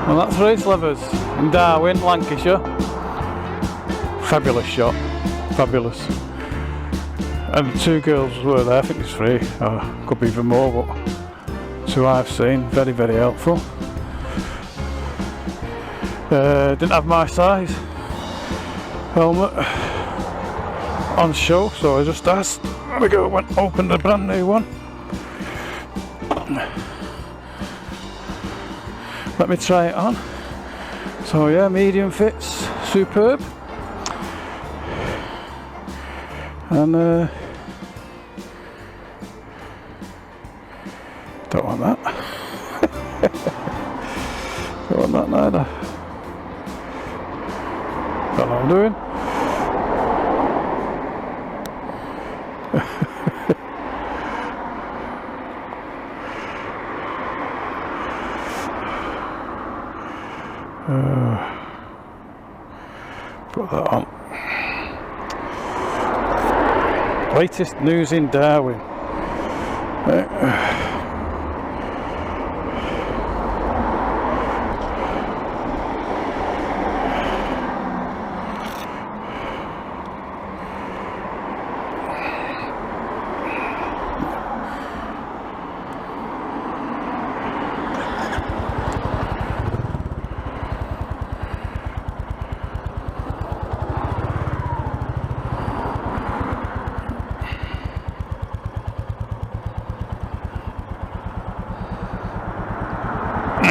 Well, that's race levers in Darwin, Lancashire. Fabulous shot, fabulous. And the two girls were there, I think it's 3, or could be even more, but 2 I've seen, very, very helpful. Didn't have my size helmet on show, so I just asked. There we go, went open the brand new one. Let me try it on. So yeah, medium fits, superb. And don't want that. Don't want that neither. Don't know what I'm doing. Put that on. Latest news in Darwin.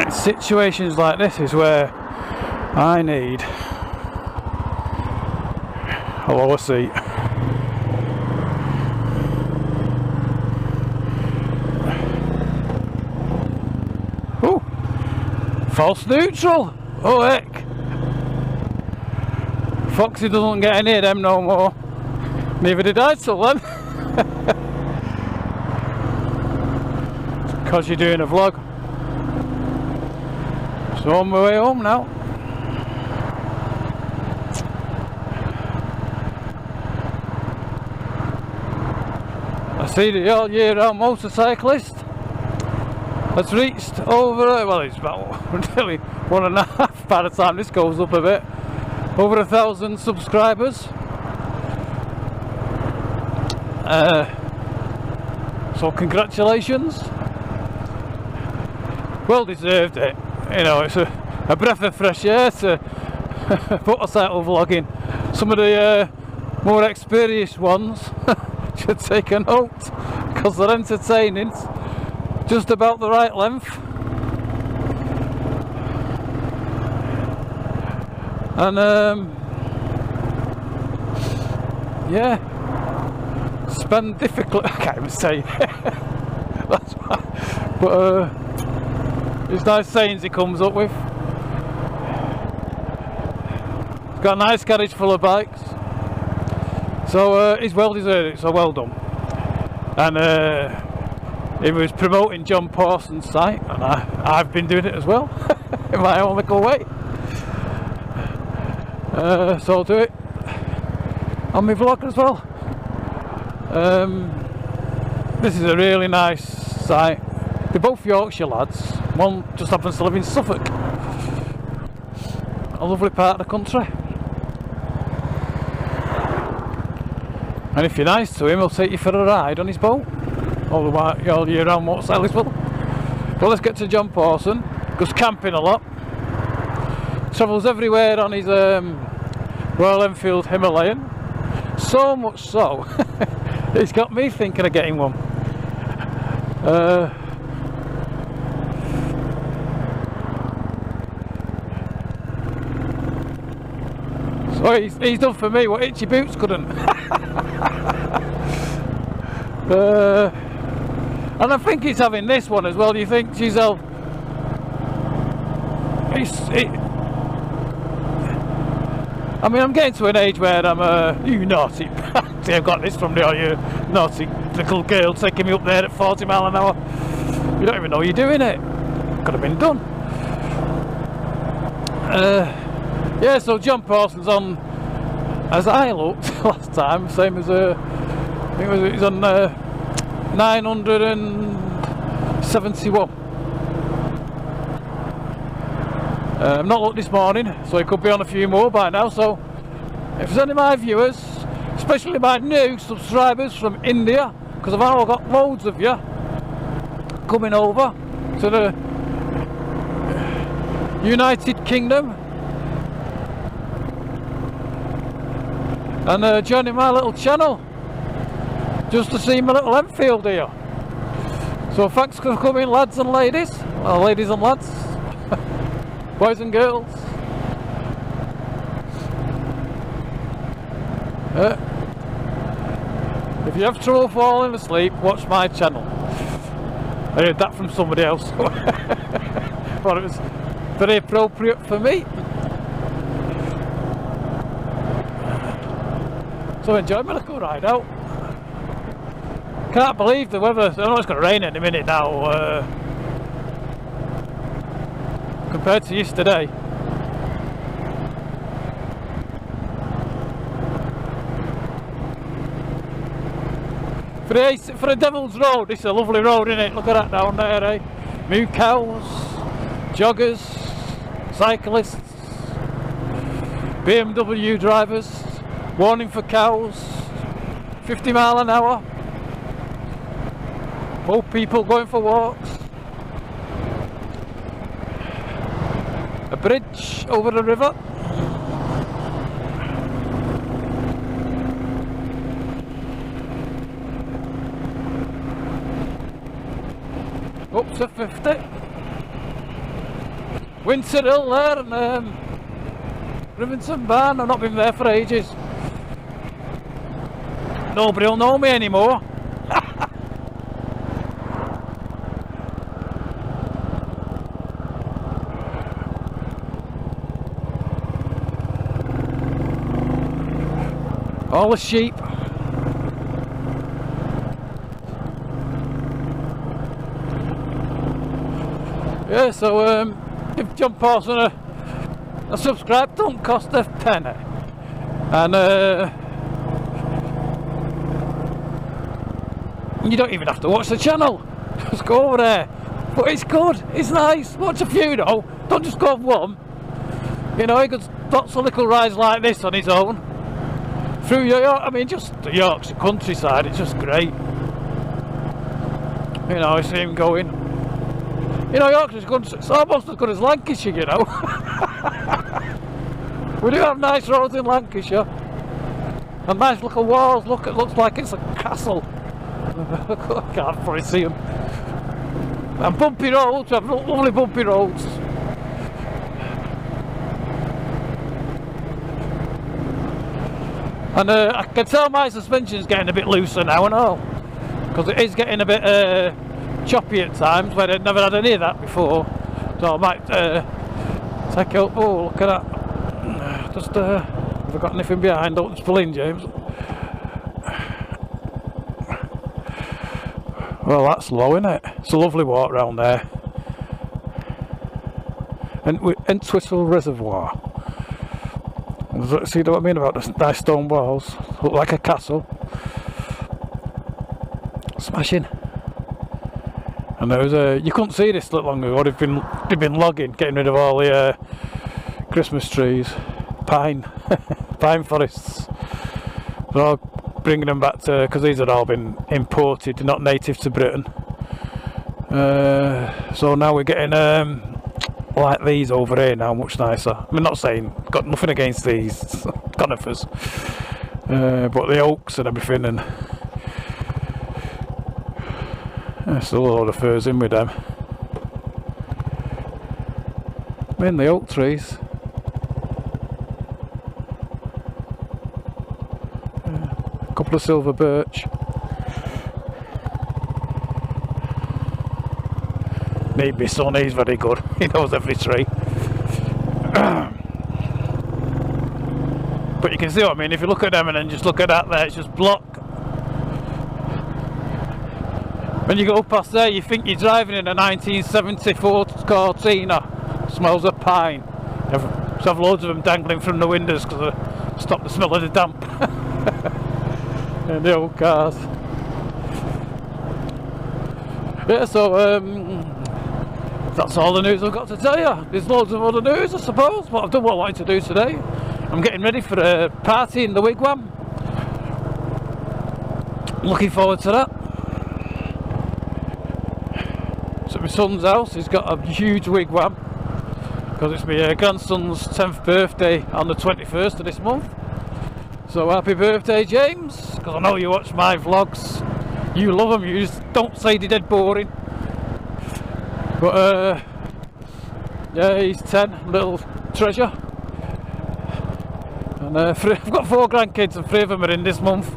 Situations like this is where I need a lower seat. Oh, false neutral. Oh heck, Foxy doesn't get any of them no more. Neither did I till then. Because you're doing a vlog. So on my way home now. I see the all year round motorcyclist has reached over, well it's about nearly 1.5 by the time this goes up a bit, over 1,000 subscribers. So congratulations. Well deserved it. You know, it's a breath of fresh air to motorcycle vlogging. Some of the more experienced ones should take a note, because they're entertaining, just about the right length. And yeah, spend difficult, I can't even say that's why, but it's nice sayings he comes up with. He's got a nice garage full of bikes, so he's well deserved it, so well done. And he was promoting John Parson's site, and I've been doing it as well in my own little way. So I'll do it on my vlog as well. This is a really nice site. They're both Yorkshire lads. One just happens to live in Suffolk. A lovely part of the country. And if you're nice to him, he'll take you for a ride on his boat. All year round motorcyclists will. Well, let's get to John Parson. Goes camping a lot. Travels everywhere on his Royal Enfield Himalayan. So much so, he's got me thinking of getting one. So he's done for me what Itchy Boots couldn't. And I think he's having this one as well. Do you think, Giselle? I mean, I'm getting to an age where I'm you naughty. See, I've got this from the you naughty little girl taking me up there at 40 miles an hour. You don't even know you're doing it. Could have been done. Yeah, so John Parsons on, as I looked last time, same as I think it was on 971. I've not looked this morning, so it could be on a few more by now. So if there's any of my viewers, especially my new subscribers from India, because I've now got loads of you coming over to the United Kingdom and joining my little channel just to see my little Enfield here. So thanks for coming, lads and ladies, well, ladies and lads, boys and girls. If you have trouble falling asleep, watch my channel. I heard that from somebody else. But it was very appropriate for me. So enjoy my little ride out. Can't believe the weather. I know it's going to rain in a minute now compared to yesterday. For a Devil's Road, this is a lovely road, isn't it? Look at that down there, eh? Moo cows, joggers, cyclists, BMW drivers, warning for cows, 50 mile an hour, old people going for walks, a bridge over the river. Up to 50. Winter Hill there and Rivington Barn. I've not been there for ages. Nobody will know me anymore. All the sheep. Yeah, so if John Parsons a subscribe don't cost a penny, and you don't even have to watch the channel. Just go over there. But it's good, it's nice. Watch a few though. Don't just go one. You know, he got lots of little rides like this on his own through York. I mean, just the Yorkshire countryside. It's just great. You know, I see him going. You know, Yorkshire's good, it's almost as good as Lancashire, you know. We do have nice roads in Lancashire. And nice little walls, look, it looks like it's a castle. I can't probably see them. And bumpy roads, we have lovely bumpy roads. And I can tell my suspension's getting a bit looser now and all. Because it is getting a bit choppy at times, where I'd never had any of that before. So I might take out. Oh, look at that! Just have I got anything behind? Don't pull in, James. Well, that's low, isn't it? It's a lovely walk round there. And Entwistle Reservoir. See what I mean about the nice stone walls? Look like a castle. Smashing. And there was you couldn't see this not long ago. They've been logging, getting rid of all the Christmas trees, pine forests. They're all bringing them back to, because these had all been imported, not native to Britain. So now we're getting like these over here now, much nicer. I'm not saying, got nothing against these conifers, but the oaks and everything, and there's still a load of firs in with them. Mainly oak trees. A couple of silver birch. Need my son, he's very good. He knows every tree. But you can see what I mean, if you look at them and then just look at that there, it's just block. When you go past there, you think you're driving in a 1974 Cortina. Smells of pine. So I've loads of them dangling from the windows because I stop the smell of the damp in the old cars. Yeah, so that's all the news I've got to tell you. There's loads of other news, I suppose, but I've done what I wanted to do today. I'm getting ready for a party in the wigwam. Looking forward to that. It's at my son's house. He's got a huge wigwam because it's my grandson's 10th birthday on the 21st of this month. So happy birthday, James, because I know you watch my vlogs. You love them, you just don't say they're dead boring. But yeah, he's 10, little treasure. And I've got 4 grandkids and 3 of them are in this month.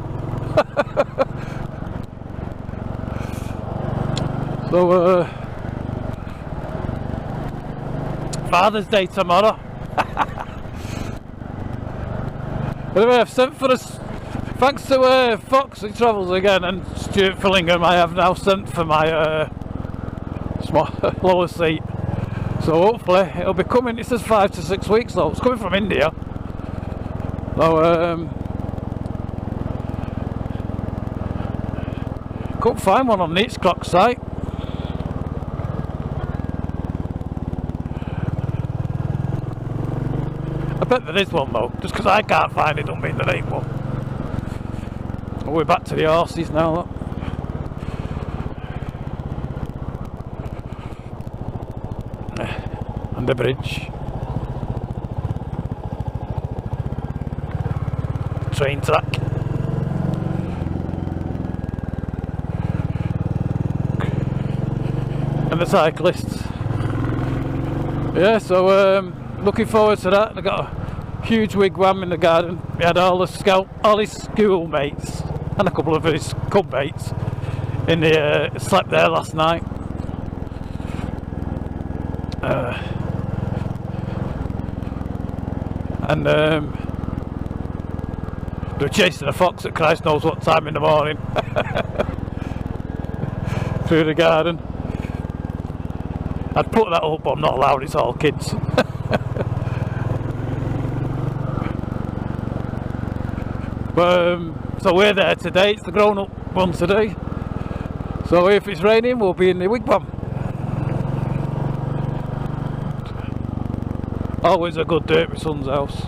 So Father's Day tomorrow. Anyway, I've sent for us, thanks to Fox who travels again and Stuart Fillingham, I have now sent for my lower seat. So hopefully it'll be coming. It says 5 to 6 weeks though. It's coming from India. So couldn't find one on the Hitchcock site. I bet there is one though. Just because I can't find it don't mean there ain't one. Well, we're back to the horses now. Look. And the bridge. Train track. And the cyclists. Yeah, so looking forward to that. I got a huge wigwam in the garden. We had all his schoolmates and a couple of his cub mates in the slept there last night. And they're chasing a fox at Christ knows what time in the morning through the garden. I'd put that up, but I'm not allowed, it's all kids. But, so we're there today, it's the grown-up one today. So if it's raining, we'll be in the wigwam. Always a good day at my son's house.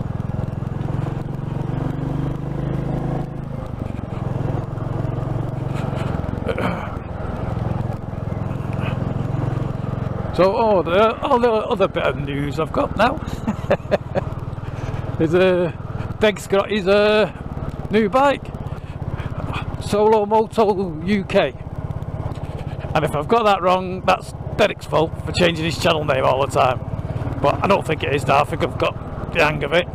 So, the other bit of news I've got now is Deg's got his new bike, Solo Moto UK. And if I've got that wrong, that's Derek's fault for changing his channel name all the time. But I don't think it is now, I think I've got the hang of it.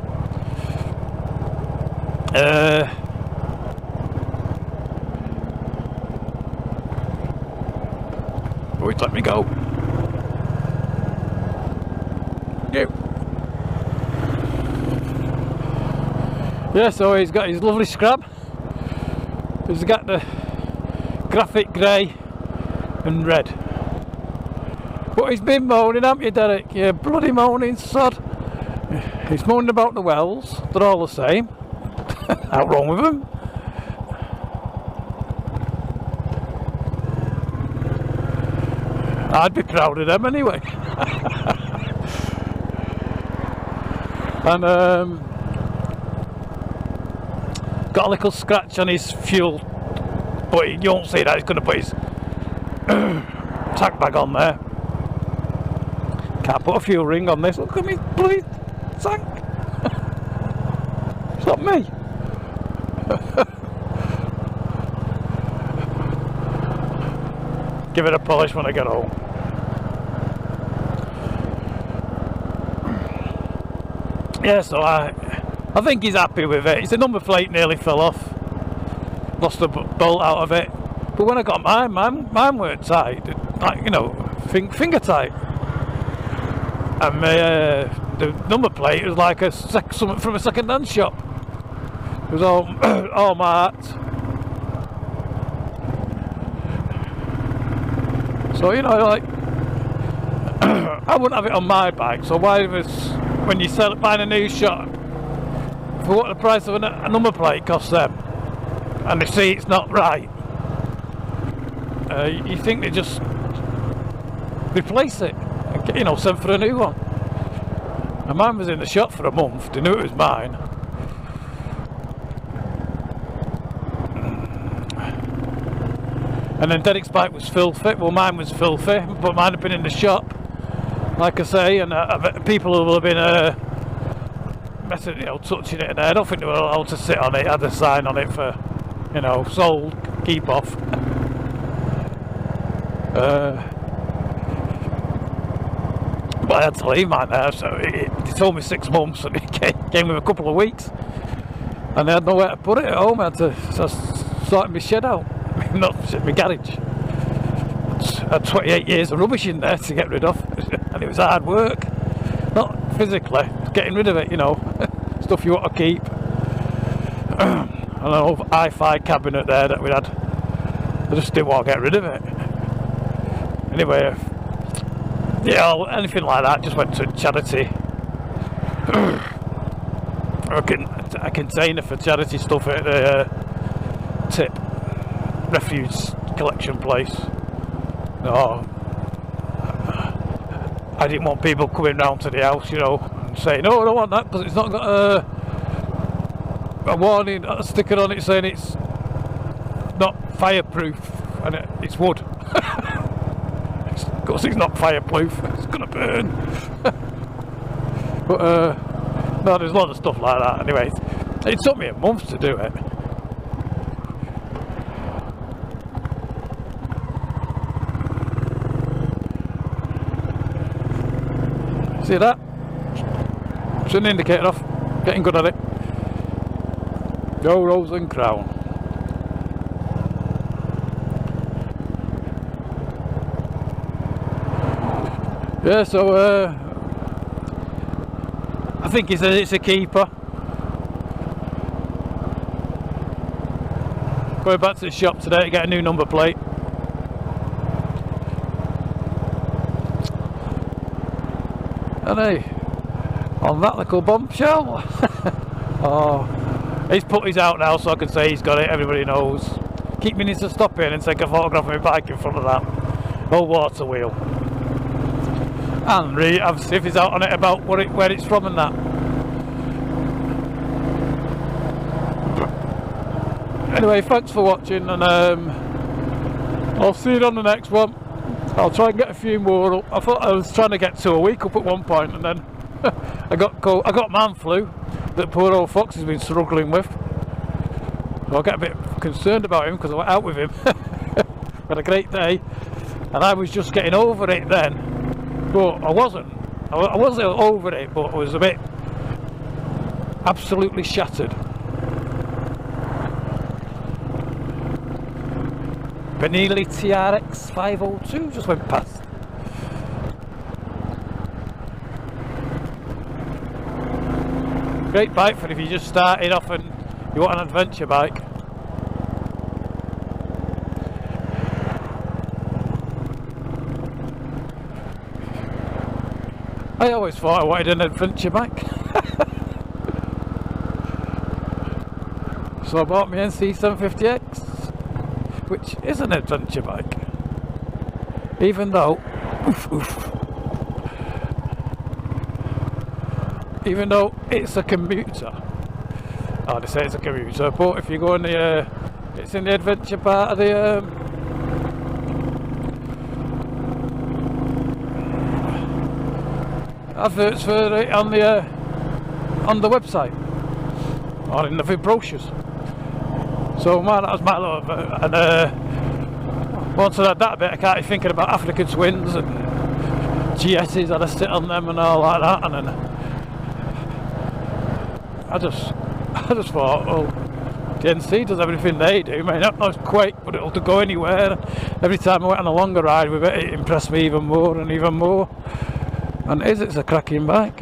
Wait, let me go. Yeah, so he's got his lovely scrap. He's got the graphic grey and red. But he's been moaning, haven't you, Derek? You bloody moaning sod. He's moaning about the wells. They're all the same. Out wrong with them. I'd be proud of them anyway. And got a little scratch on his fuel, but you won't see that. He's going to put his tack bag on there. Can't put a fuel ring on this. Look at me bloody tank. It's not me. Give it a polish when I get home. Yeah, so I think he's happy with it. His number plate nearly fell off. Lost a bolt out of it. But when I got mine weren't tight. Like, you know, finger tight. And the number plate was like something from a second-hand shop. It was all marked. So, you know, like, I wouldn't have it on my bike, so why was when you sell buying a new shop, for what the price of a number plate costs them, and they see it's not right, you think they just replace it, and, you know, send for a new one. And mine was in the shop for a month. They knew it was mine. And then Derek's bike was filthy. Well, mine was filthy, but mine had been in the shop, like I say, and people will have been messing, you know, touching it. And I don't think they were allowed to sit on it. Had a sign on it for, you know, sold, keep off. But I had to leave mine there, so they told me 6 months, and it came with a couple of weeks, and I had nowhere to put it at home. I had to sort my shed out. Not my garage. I had 28 years of rubbish in there to get rid of, and it was hard work. Not physically, getting rid of it, you know, stuff you want to keep. And an old hi-fi cabinet there that we had, I just didn't want to get rid of it. Anyway, yeah, anything like that just went to charity. A container for charity stuff at the tip refuge collection place. No, I didn't want people coming round to the house, you know, and saying, "No, I don't want that because it's not got a warning, a sticker on it saying it's not fireproof and it's wood." Of course, it's not fireproof. It's gonna burn. But no, there's a lot of stuff like that. Anyway, it took me a month to do it. See that? Turn the indicator off. Getting good at it. Go Rose and Crown. Yeah, so I think he says it's a keeper. Going back to the shop today to get a new number plate. And hey, on that little bombshell. Oh, he's put his out now, so I can say he's got it. Everybody knows. Keep meaning to stop in and take a photograph of my bike in front of that old water wheel. And really have sniffers out on it about where it's from and that. Anyway, thanks for watching, and I'll see you on the next one. I'll try and get a few more up. I thought I was trying to get 2 a week up at one point, and then I got man flu that poor old Fox has been struggling with. So I get a bit concerned about him because I went out with him. Had a great day, and I was just getting over it then. But I wasn't over it, but I was a bit absolutely shattered. Benelli TRX 502 just went past. Great bike for if you just started off and you want an adventure bike. I always thought I wanted an adventure bike. So I bought my NC750X, which is an adventure bike. Even though, even though it's a commuter. Oh, they say it's a commuter, but if you go in the, it's in the adventure part of the, adverts for it on the website or in the brochures. So man, that was my love. And once I had that bit, I started thinking about African twins and GS's. I'd sit on them and all like that, and then I just thought, well, the NC does everything they do. I mean, not quite, but it'll go anywhere. Every time I went on a longer ride with it, it impressed me even more and even more. And it's a cracking bike,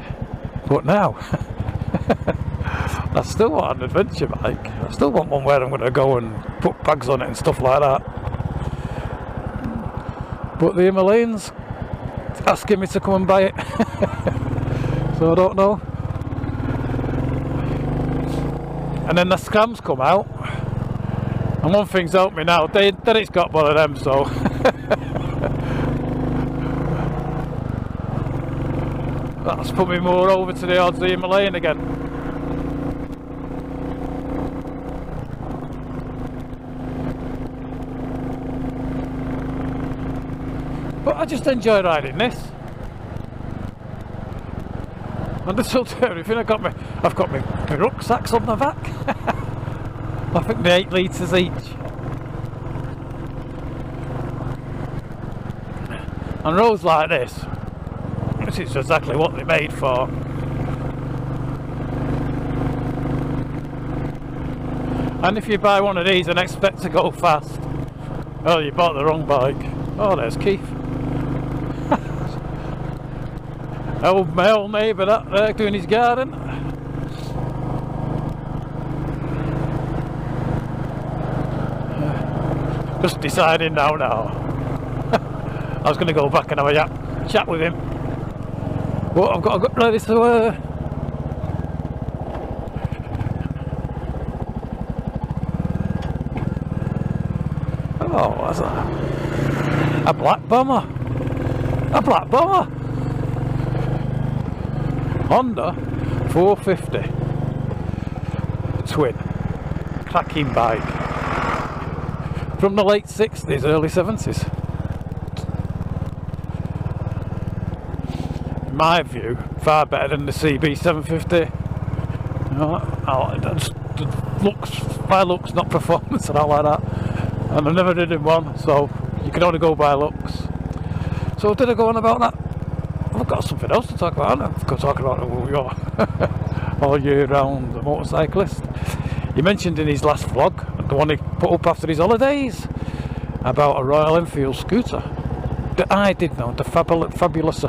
but now I still want an adventure bike. I still want one where I'm going to go and put bags on it and stuff like that. But the Himalayan's asking me to come and buy it. So So I don't know. And then the scrams come out, and one thing's helped me now, then it's got one of them, so that's put me more over to the odds of Himalayan again. But I just enjoy riding this. And this will do everything. I've got my rucksacks on the back. I think they're 8 litres each. And roads like this is exactly what they're made for. And if you buy one of these and expect to go fast, oh, you bought the wrong bike. Oh, there's Keith. My old neighbour that there doing his garden. Just deciding now. I was going to go back and have a chat with him. But I've got to get ready to oh, what's that? A black bomber. A black bomber. Honda 450 twin, cracking bike from the late 60s, early 70s. In my view, far better than the CB 750. You know, looks, not performance and all like that. And I never did in one, so you can only go by looks. So did I go on about that? I've got something else to talk about. I've got to talk about all year round, the motorcyclist. He mentioned in his last vlog, the one he put up after his holidays, about a Royal Enfield scooter that I did know, the Fabulosus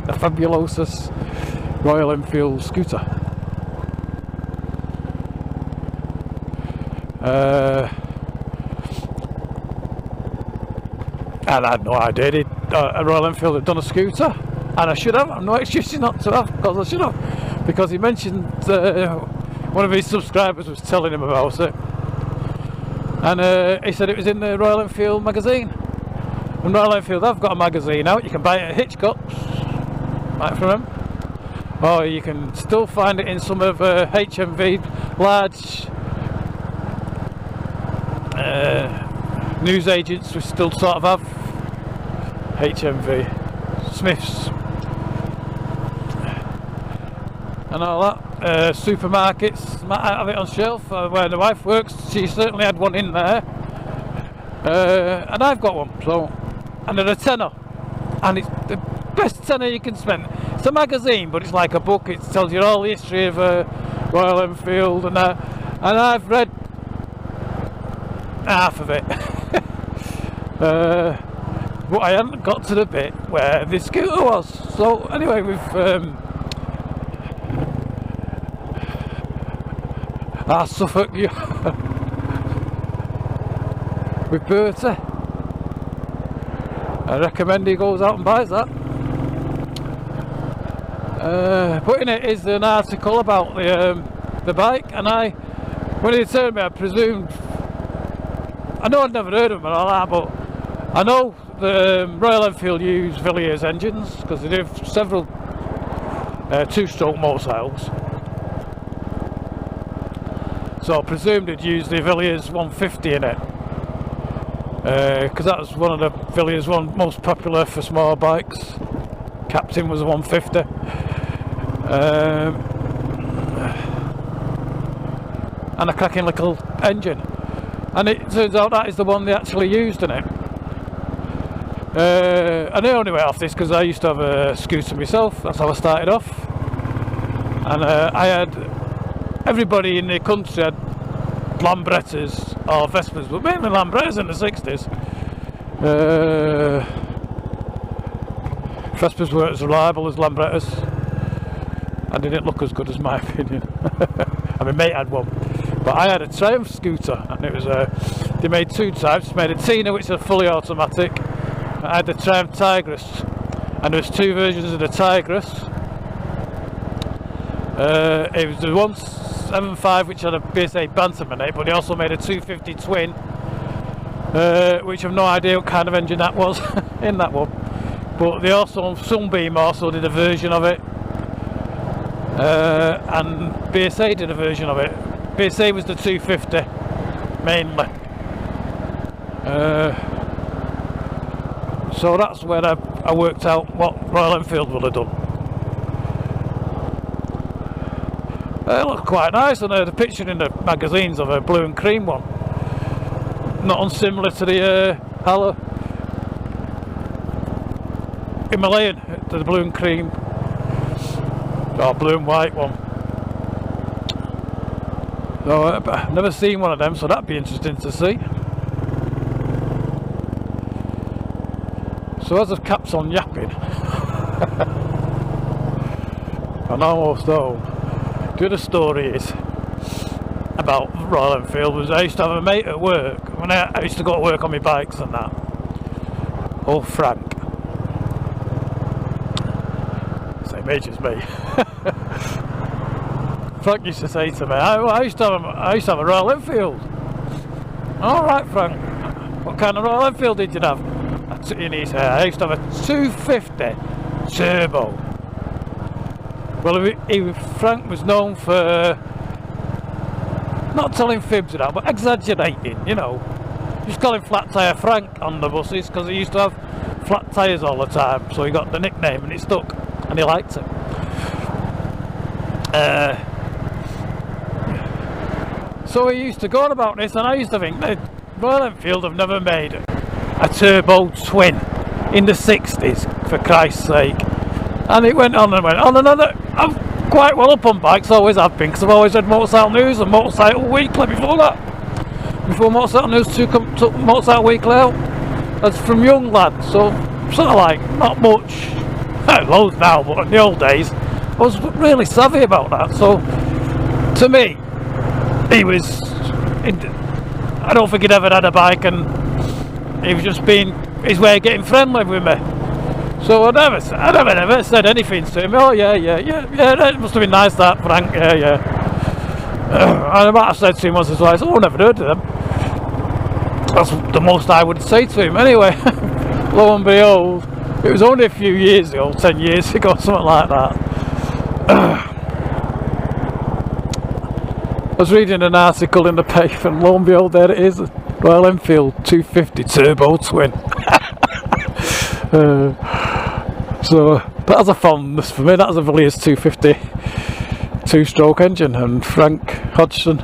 the Fabulosus Royal Enfield scooter. And I had no idea a Royal Enfield had done a scooter, and I should have. I'm no excuse not to have, because I should have, because he mentioned one of his subscribers was telling him about it, and he said it was in the Royal Enfield magazine. And Royal Enfield have got a magazine out. You can buy it at Hitchcock's, right from him, or you can still find it in some of HMV large news agents. We still sort of have HMV, Smiths and all that, supermarkets might have it on shelf. Where the wife works, she certainly had one in there, and I've got one, so, and they're a tenner, and it's the best tenner you can spend. It's a magazine, but it's like a book. It tells you all the history of Royal Enfield and that, and I've read half of it. But I hadn't got to the bit where the scooter was. So anyway, with Suffolk with Bertie, I recommend he goes out and buys that. But in it is an article about the bike, and when he told me, I presumed, I know I'd never heard of them and all that, but I know the Royal Enfield use Villiers engines, because they do several two-stroke motorcycles. So I presumed they'd use the Villiers 150 in it, because that was one of the Villiers most popular for small bikes. Captain was a 150. And a cracking little engine. And it turns out that is the one they actually used in it. And I only went off this because I used to have a scooter myself. That's how I started off. And I had, everybody in the country had Lambrettas or Vespas, but mainly Lambrettas in the 60s. Vespas weren't as reliable as Lambrettas, and they didn't look as good, as my opinion. And my mate had one, but I had a Triumph scooter, and it was they made two types. They made a Tina, which is a fully automatic. I had the Triumph Tigris, and there was two versions of the Tigris. It was the 175 which had a BSA Bantam in it, but they also made a 250 twin, which I've no idea what kind of engine that was in that one. But they also, Sunbeam also did a version of it, and BSA did a version of it. BSA was the 250 mainly. So that's where I worked out what Royal Enfield would have done. It looked quite nice, and I had a picture in the magazines of a blue and cream one. Not unsimilar to the Himalayan, to the blue and cream, or blue and white one. So I've never seen one of them, so that'd be interesting to see. So as I've kept on yapping, I'm almost home. The other story is about Royal Enfield was I used to have a mate at work when I used to go to work on my bikes and that. Old Frank, same age as me. Frank used to say to me, I used to have a Royal Enfield. All right, Frank, what kind of Royal Enfield did you have? And he said, I used to have a 250 turbo. Well, Frank was known for not telling fibs and that, but exaggerating, you know. Just call him Flat Tyre Frank on the buses, because he used to have flat tyres all the time, so he got the nickname and it stuck, and he liked it. So he used to go on about this, and I used to think that Royal Enfield have never made a turbo twin in the 60s, for Christ's sake. And it went on and went on, and I'm quite well up on bikes, always have been, because I've always read Motorcycle News and Motorcycle Weekly before that. Before Motorcycle News took Motorcycle Weekly out, as from young lad, so sort of like, not much, loads now, but in the old days, I was really savvy about that. So, to me, he was, I don't think he'd ever had a bike, and he was just being his way of getting friendly with me. So I never said anything to him. Oh yeah, that must have been nice, that Frank, yeah. And I might have said to him once or twice, oh, I never heard of them. That's the most I would say to him. Anyway, lo and behold, it was only a few years ago, 10 years ago, something like that. I was reading an article in the paper, and lo and behold, there it is, Royal Enfield 250 turbo twin. So that has a fondness for me. That's a Villiers 250 two-stroke engine, and Frank Hodgson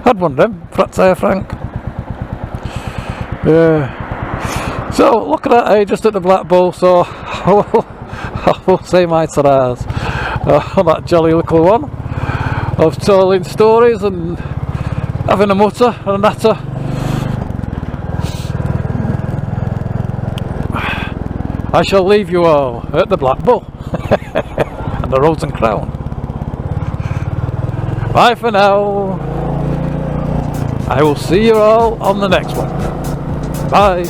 had one of them, Flat Tyre Frank. So look at that, just at the Black Bull, so I will say my ta-das on that jolly little one of telling stories and having a mutter and a natter. I shall leave you all at the Black Bull and the Rose and Crown. Bye for now. I will see you all on the next one. Bye.